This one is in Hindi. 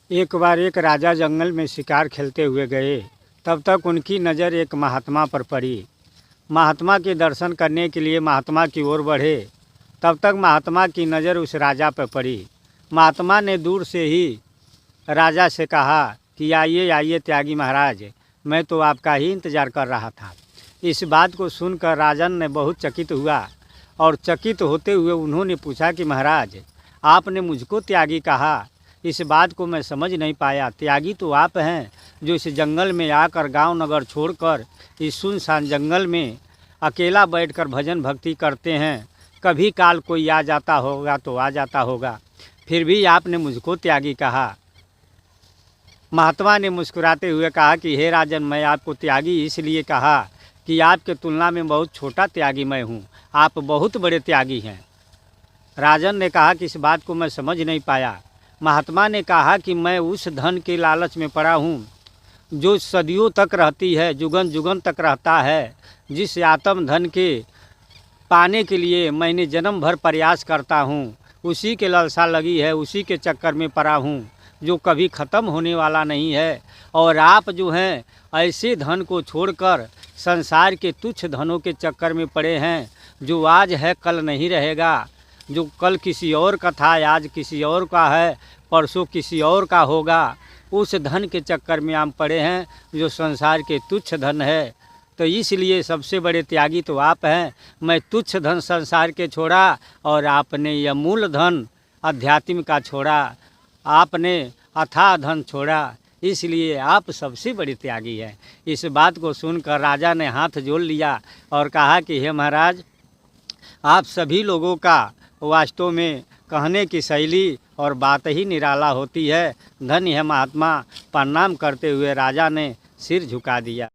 एक बार एक राजा जंगल में शिकार खेलते हुए गए। तब तक उनकी नज़र एक महात्मा पर पड़ी। महात्मा के दर्शन करने के लिए महात्मा की ओर बढ़े। तब तक महात्मा की नज़र उस राजा पर पड़ी। महात्मा ने दूर से ही राजा से कहा कि आइए आइए त्यागी महाराज, मैं तो आपका ही इंतज़ार कर रहा था। इस बात को सुनकर राजन ने बहुत चकित हुआ और चकित होते हुए उन्होंने पूछा कि महाराज, आपने मुझको त्यागी कहा, इस बात को मैं समझ नहीं पाया। त्यागी तो आप हैं जो इस जंगल में आकर गांव नगर छोड़कर इस सुनसान जंगल में अकेला बैठकर भजन भक्ति करते हैं। कभी काल कोई आ जाता होगा तो आ जाता होगा, फिर भी आपने मुझको त्यागी कहा। महात्मा ने मुस्कुराते हुए कहा कि हे राजन, मैं आपको त्यागी इसलिए कहा कि आपके तुलना में बहुत छोटा त्यागी मैं हूँ, आप बहुत बड़े त्यागी हैं। राजन ने कहा कि इस बात को मैं समझ नहीं पाया। महात्मा ने कहा कि मैं उस धन के लालच में पड़ा हूँ जो सदियों तक रहती है, जुगन जुगन तक रहता है। जिस आत्म धन के पाने के लिए मैंने जन्म भर प्रयास करता हूँ, उसी के लालसा लगी है, उसी के चक्कर में पड़ा हूँ जो कभी ख़त्म होने वाला नहीं है। और आप जो हैं ऐसे धन को छोड़कर संसार के तुच्छ धनों के चक्कर में पड़े हैं जो आज है कल नहीं रहेगा, जो कल किसी और का था आज किसी और का है, परसों किसी और का होगा। उस धन के चक्कर में हम पड़े हैं जो संसार के तुच्छ धन है। तो इसलिए सबसे बड़े त्यागी तो आप हैं। मैं तुच्छ धन संसार के छोड़ा और आपने यह मूल धन अध्यात्म का छोड़ा, आपने अथाह धन छोड़ा, इसलिए आप सबसे बड़े त्यागी हैं। इस बात को सुनकर राजा ने हाथ जोड़ लिया और कहा कि हे महाराज, आप सभी लोगों का वास्तव में कहने की शैली और बात ही निराला होती है। धन्य है महात्मा। प्रणाम करते हुए राजा ने सिर झुका दिया।